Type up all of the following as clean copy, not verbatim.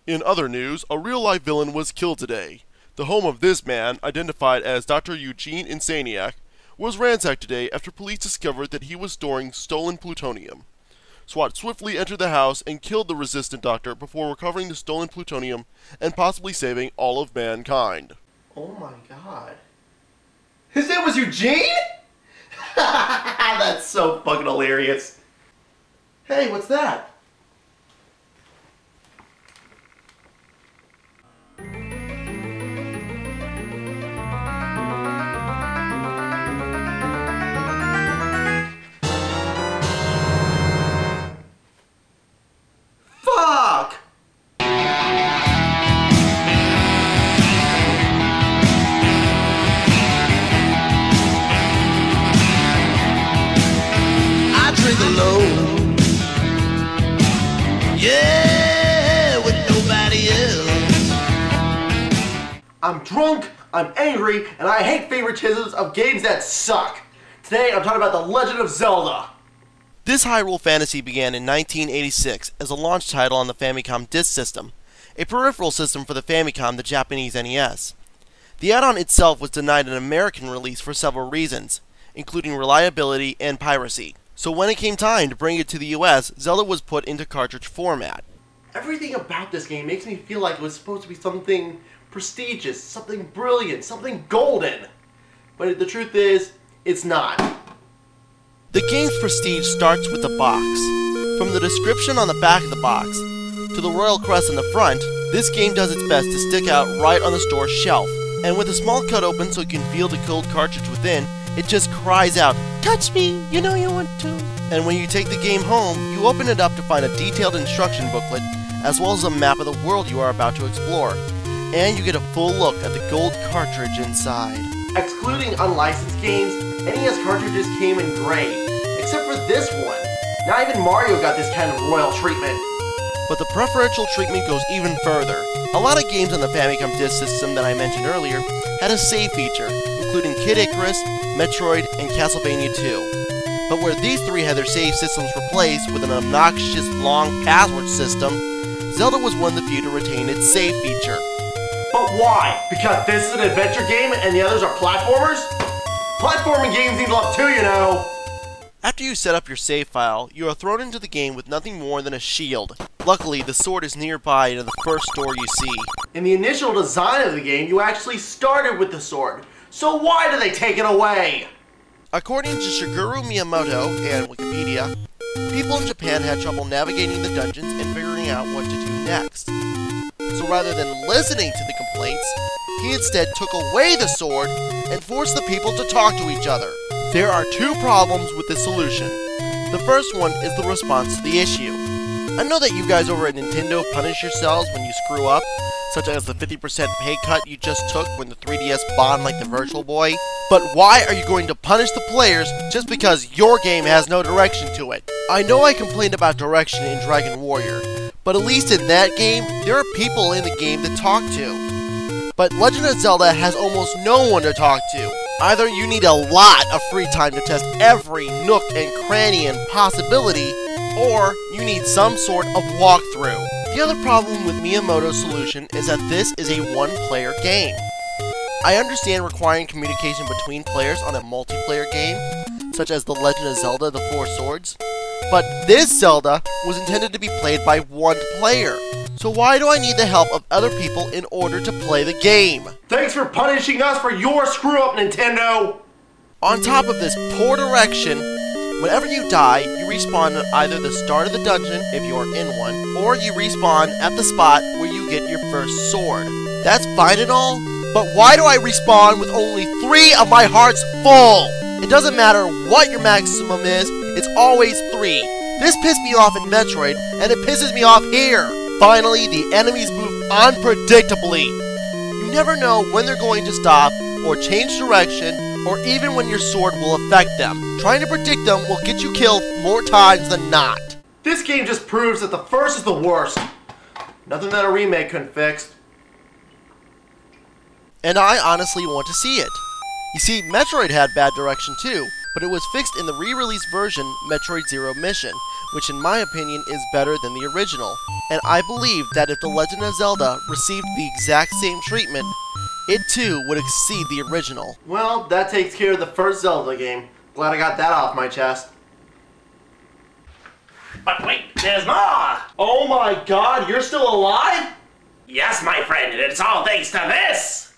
In other news, a real-life villain was killed today. The home of this man, identified as Dr. Eugene Insaniac, was ransacked today after police discovered that he was storing stolen plutonium. SWAT swiftly entered the house and killed the resistant doctor before recovering the stolen plutonium and possibly saving all of mankind. Oh my god. His name was Eugene? That's so fucking hilarious. Hey, what's that? Fuck! I drink alone, yeah, with nobody else. I'm drunk, I'm angry, and I hate favoritisms of games that suck. Today I'm talking about The Legend of Zelda. This Hyrule fantasy began in 1986 as a launch title on the Famicom Disk System, a peripheral system for the Famicom, the Japanese NES. The add-on itself was denied an American release for several reasons, including reliability and piracy. So when it came time to bring it to the US, Zelda was put into cartridge format. Everything about this game makes me feel like it was supposed to be something prestigious, something brilliant, something golden. But the truth is, it's not. The game's prestige starts with the box. From the description on the back of the box to the royal crest on the front, this game does its best to stick out right on the store's shelf. And with a small cut open so you can feel the cold cartridge within, it just cries out, "Touch me, you know you want to." And when you take the game home, you open it up to find a detailed instruction booklet, as well as a map of the world you are about to explore. And you get a full look at the gold cartridge inside. Excluding unlicensed games, NES cartridges came in gray, except for this one. Not even Mario got this kind of royal treatment. But the preferential treatment goes even further. A lot of games on the Famicom Disk System that I mentioned earlier had a save feature, including Kid Icarus, Metroid, and Castlevania 2. But where these three had their save systems replaced with an obnoxious long password system, Zelda was one of the few to retain its save feature. But why? Because this is an adventure game and the others are platformers? Platforming games need love too, you know! After you set up your save file, you are thrown into the game with nothing more than a shield. Luckily, the sword is nearby in the first door you see. In the initial design of the game, you actually started with the sword. So why do they take it away? According to Shigeru Miyamoto and Wikipedia, people in Japan had trouble navigating the dungeons and figuring out what to do next. So rather than listening to the complaints, he instead took away the sword and forced the people to talk to each other. There are two problems with this solution. The first one is the response to the issue. I know that you guys over at Nintendo punish yourselves when you screw up, such as the 50% pay cut you just took when the 3DS bombed like the Virtual Boy. But why are you going to punish the players just because your game has no direction to it? I know I complained about direction in Dragon Warrior, but at least in that game, there are people in the game to talk to. But Legend of Zelda has almost no one to talk to. Either you need a lot of free time to test every nook and cranny and possibility, or you need some sort of walkthrough. The other problem with Miyamoto's solution is that this is a one-player game. I understand requiring communication between players on a multiplayer game, such as The Legend of Zelda: The Four Swords, but this Zelda was intended to be played by one player. So why do I need the help of other people in order to play the game? Thanks for punishing us for your screw-up, Nintendo! On top of this poor direction, whenever you die, you respawn at either the start of the dungeon, if you're in one, or you respawn at the spot where you get your first sword. That's fine and all, but why do I respawn with only 3 of my hearts full? It doesn't matter what your maximum is, it's always 3. This pissed me off in Metroid, and it pisses me off here. Finally, the enemies move unpredictably. You never know when they're going to stop, or change direction, or even when your sword will affect them. Trying to predict them will get you killed more times than not. This game just proves that the first is the worst. Nothing that a remake couldn't fix. And I honestly want to see it. You see, Metroid had bad direction too, but it was fixed in the re-release version, Metroid Zero Mission, which in my opinion is better than the original. And I believe that if The Legend of Zelda received the exact same treatment, it too would exceed the original. Well, that takes care of the first Zelda game. Glad I got that off my chest. But wait, there's more! Oh my god, you're still alive? Yes, my friend, and it's all thanks to this!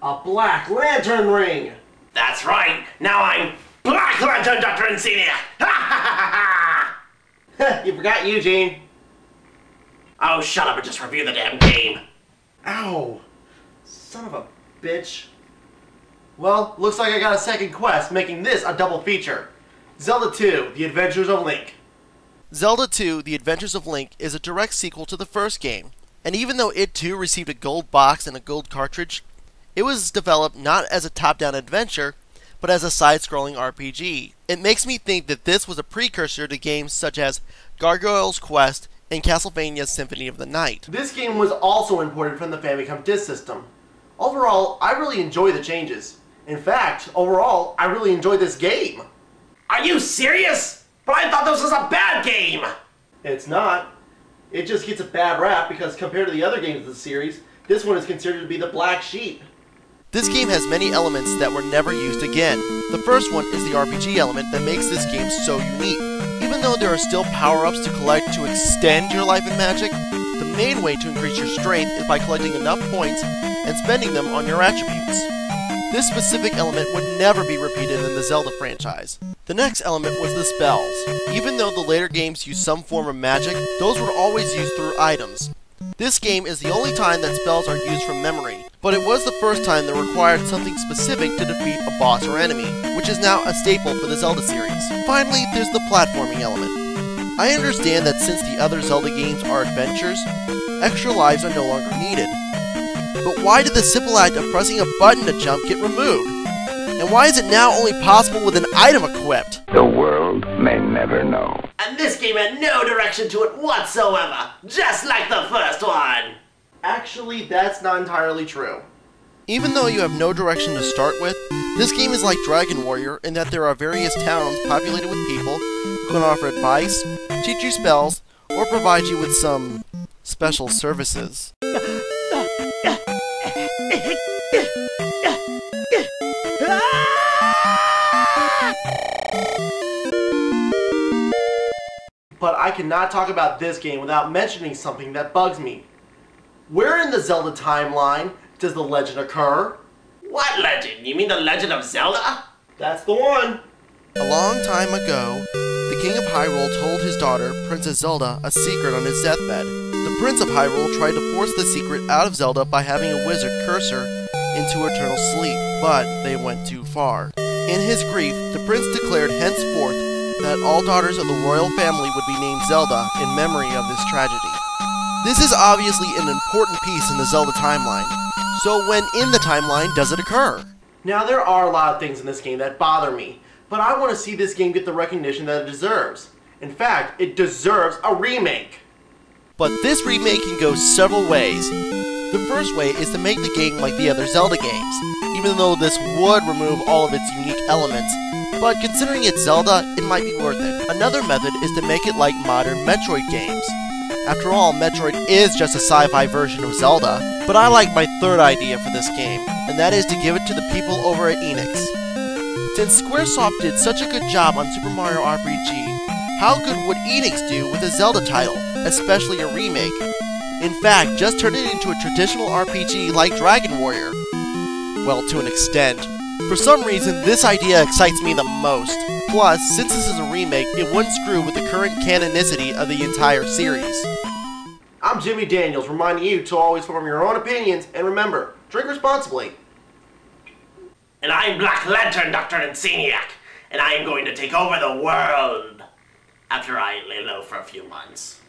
A Black Lantern ring! That's right, now I'm Black Lantern Dr. Insania! Ha ha ha ha! You forgot Eugene. Oh, shut up and just review the damn game. Ow. Son of a bitch. Well, looks like I got a second quest, making this a double feature. Zelda 2, The Adventures of Link. Zelda 2, The Adventures of Link is a direct sequel to the first game, and even though it too received a gold box and a gold cartridge, it was developed not as a top-down adventure, but as a side-scrolling RPG. It makes me think that this was a precursor to games such as Gargoyle's Quest and Castlevania's Symphony of the Night. This game was also imported from the Famicom Disk System. Overall, I really enjoy the changes. In fact, overall, I really enjoy this game. Are you serious? But I thought this was a bad game! It's not. It just gets a bad rap because compared to the other games of the series, this one is considered to be the black sheep. This game has many elements that were never used again. The first one is the RPG element that makes this game so unique. Even though there are still power-ups to collect to extend your life in magic, the main way to increase your strength is by collecting enough points and spending them on your attributes. This specific element would never be repeated in the Zelda franchise. The next element was the spells. Even though the later games used some form of magic, those were always used through items. This game is the only time that spells are used from memory, but it was the first time that required something specific to defeat a boss or enemy, which is now a staple for the Zelda series. Finally, there's the platforming element. I understand that since the other Zelda games are adventures, extra lives are no longer needed. But why did the simple act of pressing a button to jump get removed? And why is it now only possible with an item equipped? The world may never know. And this game had no direction to it whatsoever, just like the first one! Actually, that's not entirely true. Even though you have no direction to start with, this game is like Dragon Warrior in that there are various towns populated with people who can offer advice, teach you spells, or provide you with some special services. But I cannot talk about this game without mentioning something that bugs me. Where in the Zelda timeline does the legend occur? What legend? You mean the Legend of Zelda? That's the one! A long time ago, the King of Hyrule told his daughter, Princess Zelda, a secret on his deathbed. The Prince of Hyrule tried to force the secret out of Zelda by having a wizard curse her into eternal sleep, but they went too far. In his grief, the prince declared henceforth that all daughters of the royal family would be named Zelda in memory of this tragedy. This is obviously an important piece in the Zelda timeline. So when in the timeline does it occur? Now there are a lot of things in this game that bother me, but I want to see this game get the recognition that it deserves. In fact, it deserves a remake. But this remake can go several ways. The first way is to make the game like the other Zelda games, even though this would remove all of its unique elements, but considering it's Zelda, it might be worth it. Another method is to make it like modern Metroid games. After all, Metroid is just a sci-fi version of Zelda, but I like my third idea for this game, and that is to give it to the people over at Enix. Since Squaresoft did such a good job on Super Mario RPG, how good would Enix do with a Zelda title, especially a remake? In fact, just turn it into a traditional RPG like Dragon Warrior. Well, to an extent. For some reason, this idea excites me the most. Plus, since this is a remake, it wouldn't screw with the current canonicity of the entire series. I'm Jimmy Daniels, reminding you to always form your own opinions, and remember, drink responsibly. And I'm Black Lantern Dr. Insaniac, and I am going to take over the world after I lay low for a few months.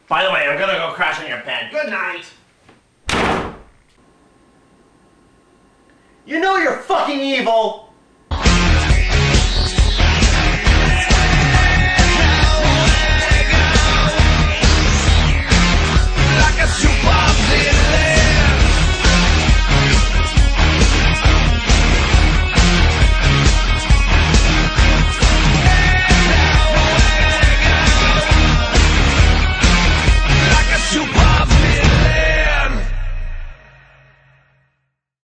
By the way, I'm gonna go crash on your bed. Good night! You know you're fucking evil!